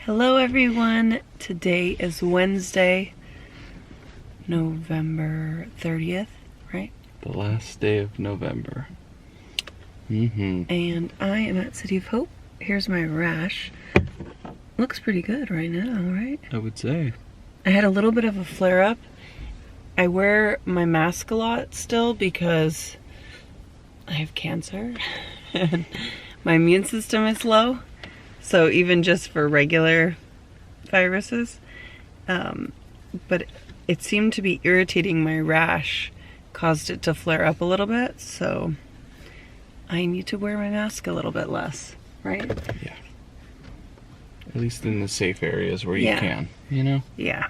Hello everyone, today is Wednesday, November 30th, right? The last day of November. And I am at City of Hope. Here's my rash. Looks pretty good right now, right? I would say. I had a little bit of a flare-up. I wear my mask a lot still because I have cancer and my immune system is low. So even just for regular viruses, but it seemed to be irritating my rash, caused it to flare up a little bit, so I need to wear my mask a little bit less, right? Yeah. At least in the safe areas where you can, you know? Yeah.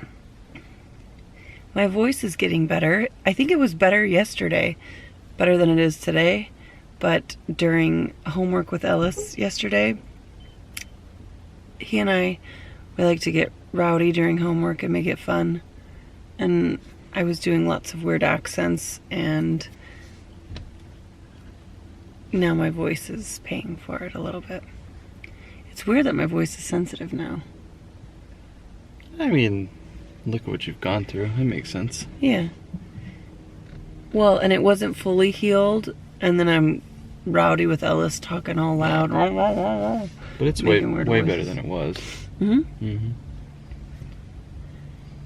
My voice is getting better. I think it was better yesterday, better than it is today, but during homework with Ellis yesterday, he and we like to get rowdy during homework and make it fun. And I was doing lots of weird accents, and now my voice is paying for it a little bit. It's weird that my voice is sensitive now. I mean, look at what you've gone through. It makes sense. Yeah. Well, and it wasn't fully healed, and then I'm rowdy with Ellis talking all loud. But it's way better than it was.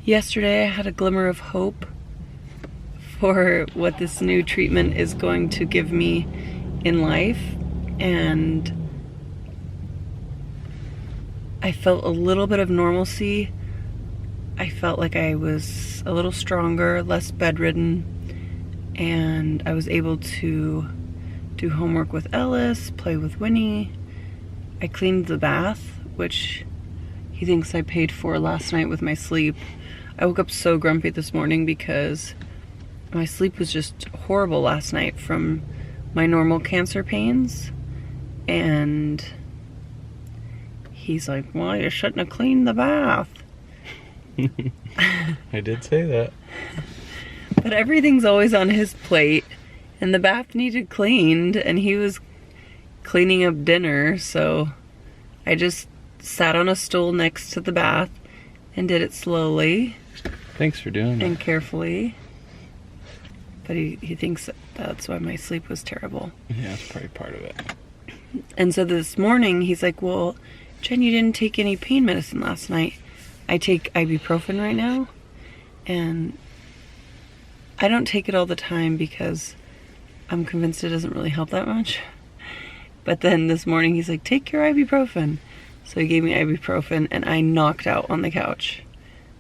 Yesterday I had a glimmer of hope for what this new treatment is going to give me in life, and I felt a little bit of normalcy. I felt like I was a little stronger, less bedridden, and I was able to do homework with Ellis, play with Winnie. I cleaned the bath, which he thinks I paid for last night with my sleep. I woke up so grumpy this morning because my sleep was just horrible last night from my normal cancer pains. And he's like, well, you shouldn't have cleaned the bath. I did say that. But everything's always on his plate, and the bath needed cleaned, and he was cleaning up dinner, so I just sat on a stool next to the bath and did it slowly. Thanks for doing that. And carefully. But he thinks that's why my sleep was terrible. Yeah, that's probably part of it. And so this morning, he's like, well, Jen, you didn't take any pain medicine last night. I take ibuprofen right now, and I don't take it all the time because I'm convinced it doesn't really help that much. But then this morning he's like, take your ibuprofen. So he gave me ibuprofen and I knocked out on the couch.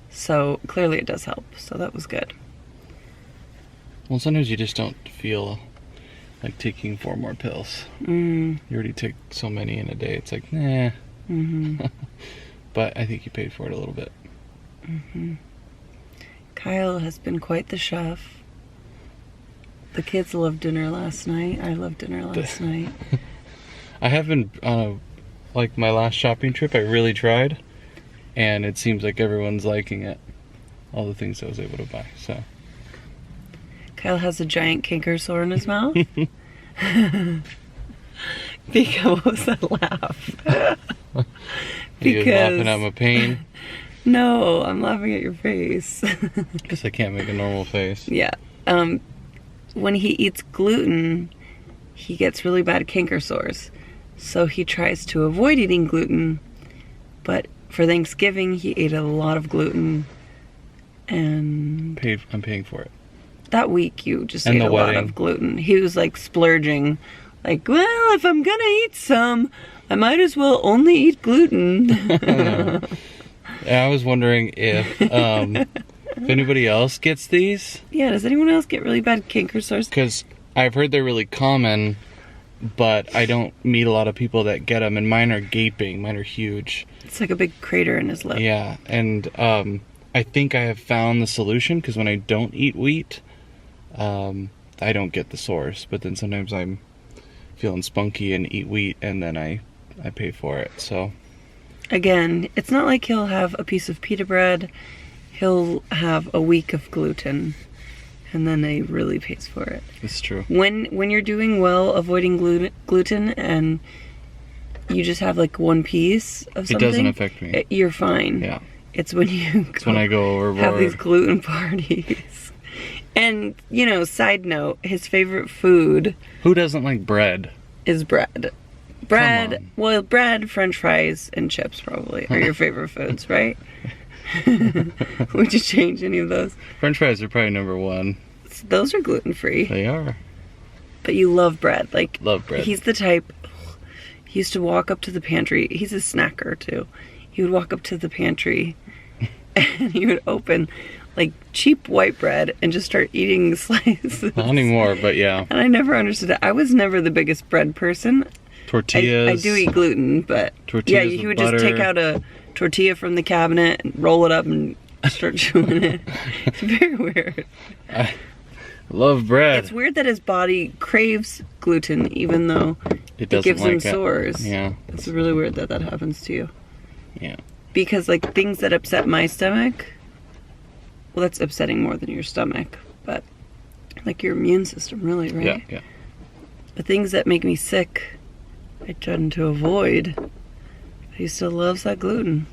So clearly it does help. So that was good. Well, sometimes you just don't feel like taking 4 more pills. You already take so many in a day. It's like, nah. But I think you paid for it a little bit. Kyle has been quite the chef. The kids loved dinner last night. I loved dinner last night. I haven't, like my last shopping trip, I really tried. And it seems like everyone's liking it. All the things I was able to buy, so. Kyle has a giant canker sore in his mouth. Because, what was that laugh? Because you're laughing at my pain? No, I'm laughing at your face. Guess I can't make a normal face. Yeah. When he eats gluten, he gets really bad canker sores. So he tries to avoid eating gluten, but for Thanksgiving he ate a lot of gluten, and I'm paying for it. That week you just ate a lot of gluten. He was like splurging, like, well, if I'm gonna eat some, I might as well only eat gluten. I was wondering if anybody else gets these. Yeah, does anyone else get really bad canker sores? Because I've heard they're really common, but I don't meet a lot of people that get them, and mine are gaping. Mine are huge. It's like a big crater in his lip. Yeah, and I think I have found the solution, because when I don't eat wheat, I don't get the sores. But then sometimes I'm feeling spunky and eat wheat, and then I pay for it, so. Again, it's not like he'll have a piece of pita bread. He'll have a week of gluten, and then he really pays for it. It's true. When you're doing well avoiding gluten and you just have like one piece of something. It doesn't affect me. You're fine. Yeah. It's when you It's when I go overboard. have these gluten parties. And, you know, side note, his favorite food... Who doesn't like bread? ...is bread. Bread, well, bread, french fries, and chips probably are your favorite foods, right? Would you change any of those? French fries are probably number one. Those are gluten-free. They are. But you love bread. Like, love bread. He's the type... He used to walk up to the pantry. He's a snacker, too. He would walk up to the pantry and he would open like cheap white bread and just start eating slices. Not anymore, but yeah. And I never understood it. I was never the biggest bread person. Tortillas. I do eat gluten, but tortillas yeah, he would butter. just take out a tortilla from the cabinet and roll it up and start chewing it. It's very weird. I love bread. It's weird that his body craves gluten even though it gives him sores. Yeah. It's really weird that that happens to you. Yeah. Because like things that upset my stomach, well, that's upsetting more than your stomach, but like your immune system, really, right? Yeah, yeah. The things that make me sick, I tend to avoid. But he still loves that gluten.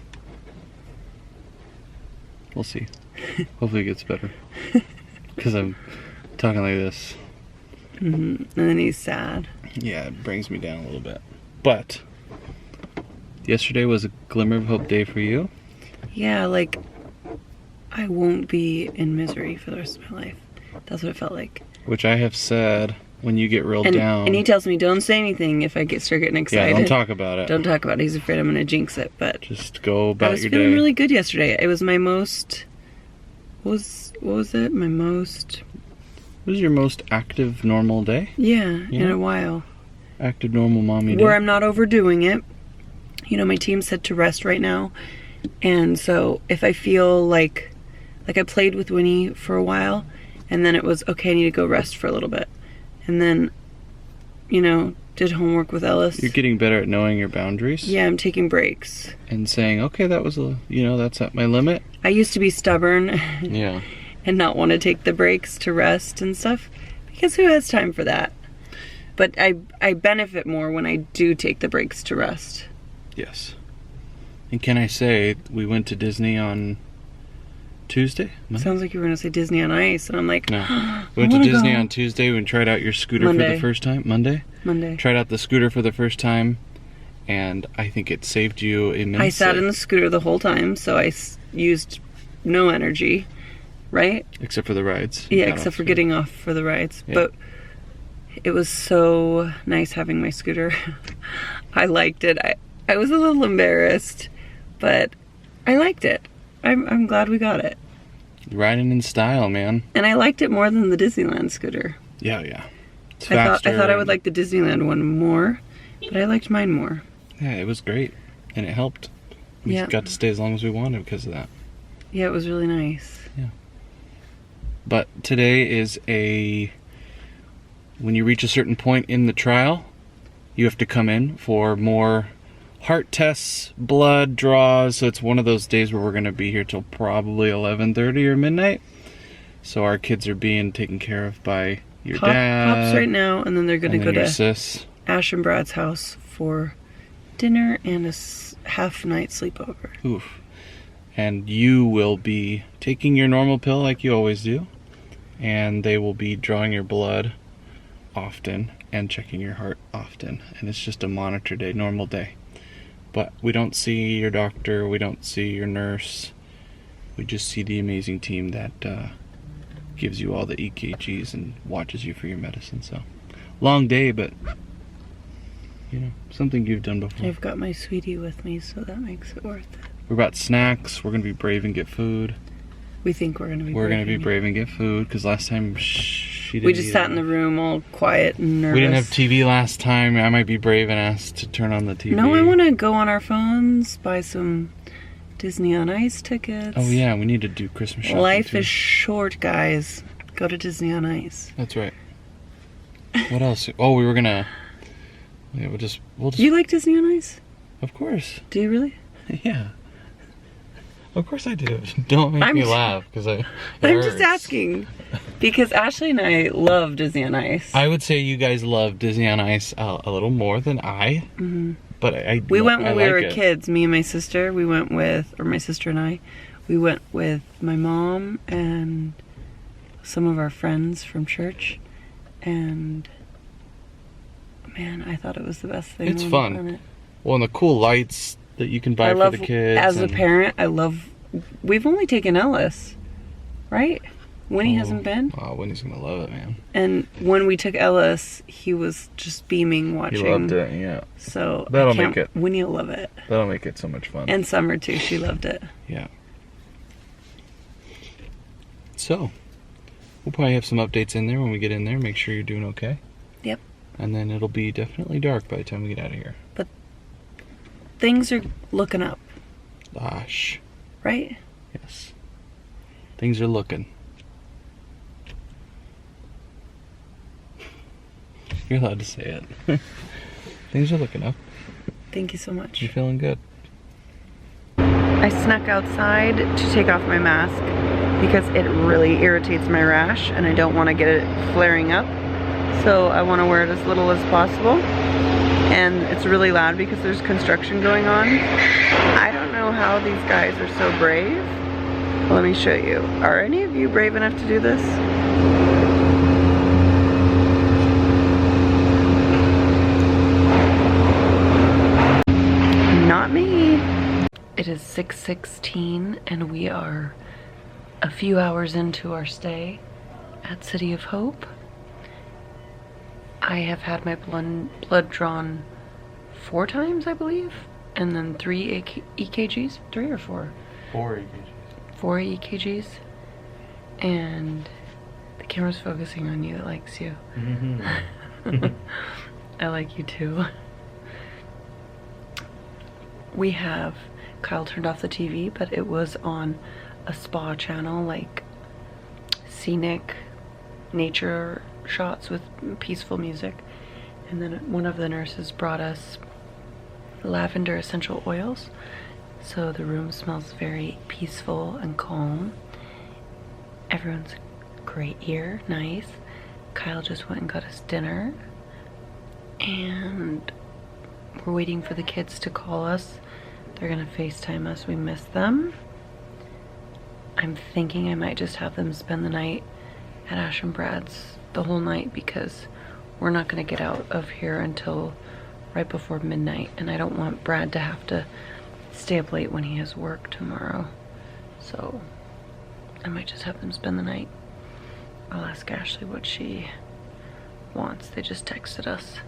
We'll see. Hopefully it gets better. Because I'm talking like this. Mm-hmm. And then he's sad. Yeah, it brings me down a little bit. But yesterday was a glimmer of hope day for you. Yeah, like I won't be in misery for the rest of my life. That's what it felt like. Which I have said when you get real down. And he tells me, don't say anything if I start getting excited. Yeah, don't talk about it. Don't talk about it. He's afraid I'm going to jinx it. But just go about your day. I was feeling really good yesterday. It was my most... What was it? My most... What was your most active, normal day? Yeah, in a while. Active, normal mommy day. Where I'm not overdoing it. You know, my team said to rest right now. And so if I feel like I played with Winnie for a while, and then it was, okay, I need to go rest for a little bit. And then, you know, did homework with Ellis. You're getting better at knowing your boundaries. Yeah, I'm taking breaks. And saying, okay, that was, that's at my limit. I used to be stubborn. Yeah. And not want to take the breaks to rest and stuff. Because who has time for that? But I benefit more when I do take the breaks to rest. Yes. And can I say, we went to Disney on Tuesday? Monday? Sounds like you were going to say Disney on Ice. And I'm like, no. We went to Disney on Tuesday. We tried out your scooter for the first time. Monday? Tried out the scooter for the first time. And I think it saved you immensely. I sat in the scooter the whole time. So I used no energy. Right? Except for the rides. Yeah, except for getting off for the rides. Yeah. But it was so nice having my scooter. I liked it. I was a little embarrassed, but I liked it. I'm glad we got it. Riding in style, man. And I liked it more than the Disneyland scooter. Yeah, yeah. It's faster. I thought I would like the Disneyland one more, but I liked mine more. Yeah, it was great. And it helped. We got to stay as long as we wanted because of that. Yeah, it was really nice. Yeah. But today is when you reach a certain point in the trial, you have to come in for more heart tests, blood draws. So it's one of those days where we're going to be here till probably 11:30 or midnight. So our kids are being taken care of by your dad. Pops right now, and then they're going to go to sis. Ash and Brad's house for dinner and a half-night sleepover. Oof. And you will be taking your normal pill like you always do. And they will be drawing your blood often and checking your heart often. And it's just a monitor day, normal day. But we don't see your doctor, we don't see your nurse. We just see the amazing team that gives you all the EKGs and watches you for your medicine. So, long day, but, something you've done before. I've got my sweetie with me, so that makes it worth it. We're about snacks. We're going to be brave and get food. We think we're going to be We're going to be brave and get food, because last time she didn't. We just sat in the room all quiet and nervous. We didn't have TV last time. I might be brave and ask to turn on the TV. No, I want to go on our phones, buy some Disney on Ice tickets. Oh yeah, we need to do Christmas shopping Life too. is short, guys. Go to Disney on Ice. That's right. What else? Oh, we were going to... Yeah, we'll just... Do you like Disney on Ice? Of course. Do you really? Yeah. Of course I do. Don't make me laugh, because I'm just asking. Because Ashley and I love Disney on Ice. I would say you guys love Disney on Ice a little more than I. Mm-hmm. But we went when we like were it. kids. Me and my sister. We went with, or my sister and I. We went with my mom and some of our friends from church, and man, I thought it was the best thing. It's on fun. the planet. Well, and the cool lights that you can buy for the kids. As a parent, I love. We've only taken Ellis, right? Winnie hasn't been. Oh, Winnie's gonna love it, man. And when we took Ellis, he was just beaming watching. He loved it, yeah. So That'll make it. Winnie will love it. That'll make it so much fun. And Summer too. She loved it. Yeah. So, we'll probably have some updates in there when we get in there. Make sure you're doing okay. Yep. And then it'll be definitely dark by the time we get out of here. But things are looking up. Gosh. Right? Yes. Things are looking. You're allowed to say it. Things are looking up. Thank you so much. You're feeling good. I snuck outside to take off my mask because it really irritates my rash and I don't want to get it flaring up. So I want to wear it as little as possible. And it's really loud because there's construction going on. I don't know how these guys are so brave. Let me show you. Are any of you brave enough to do this? Not me. It is 6:16 and we are a few hours into our stay at City of Hope. I have had my blood drawn 4 times, I believe, and then 3 EKGs, 3 or 4? 4 EKGs. 4 EKGs, and the camera's focusing on you. It likes you. Mm-hmm. I like you too. We have, Kyle turned off the TV, but it was on a spa channel, like scenic nature shots with peaceful music. And then one of the nurses brought us lavender essential oils, so the room smells very peaceful and calm. Everyone's great here, nice. Kyle just went and got us dinner, and we're waiting for the kids to call us. They're gonna FaceTime us. We miss them. I'm thinking I might just have them spend the night at Ash and Brad's the whole night because we're not gonna get out of here until right before midnight, and I don't want Brad to have to stay up late when he has work tomorrow. So I might just have them spend the night. I'll ask Ashley what she wants. They just texted us.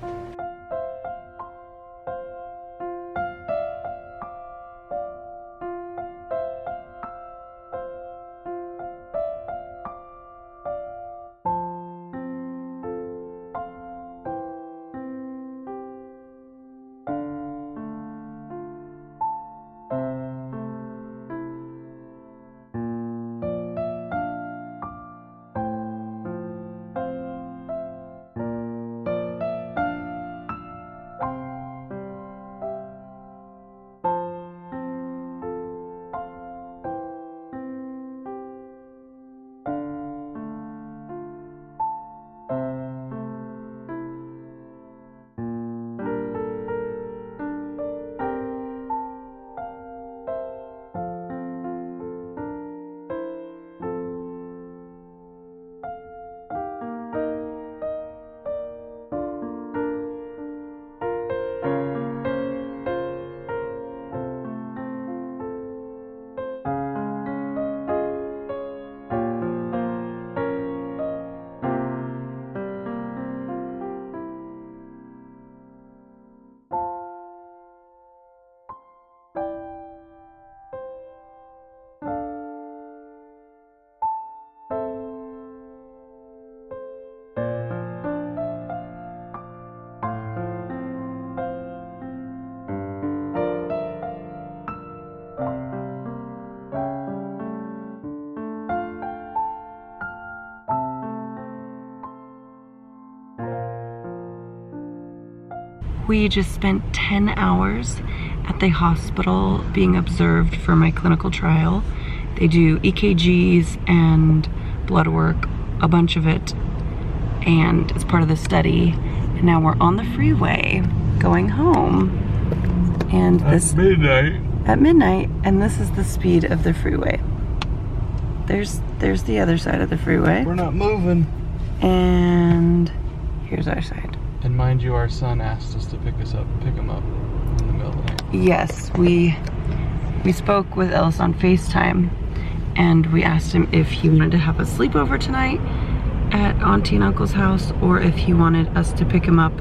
We just spent 10 hours at the hospital being observed for my clinical trial. They do EKGs and blood work, a bunch of it, and it's part of the study. And now we're on the freeway going home. And this midnight. at midnight, and this is the speed of the freeway. There's the other side of the freeway. We're not moving. And here's our side. And mind you, our son asked us to pick him up in the middle of the night. Yes, we spoke with Ellis on FaceTime, and we asked him if he wanted to have a sleepover tonight at Auntie and Uncle's house, or if he wanted us to pick him up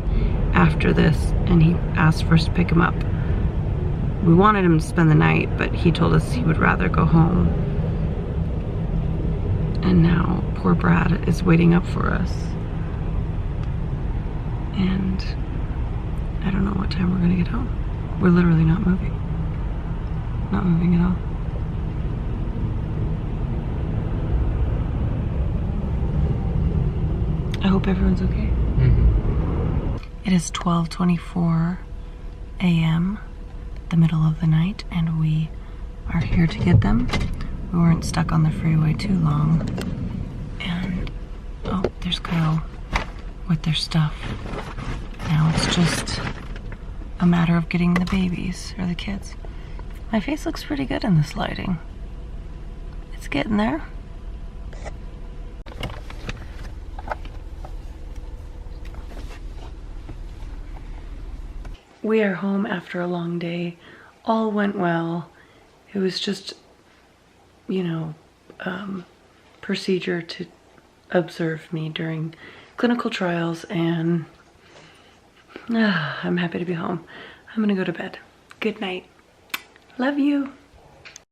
after this, and he asked for us to pick him up. We wanted him to spend the night, but he told us he would rather go home. And now poor Brad is waiting up for us. And I don't know what time we're gonna get home. We're literally not moving. Not moving at all. I hope everyone's okay. It is 12:24 a.m., the middle of the night, and we are here to get them. We weren't stuck on the freeway too long. And, oh, there's Kyle with their stuff. Now it's just a matter of getting the babies, or the kids. My face looks pretty good in this lighting. It's getting there. We are home after a long day. All went well. It was just, you know, procedure to observe me during clinical trials, and I'm happy to be home. I'm gonna go to bed. Good night. Love you.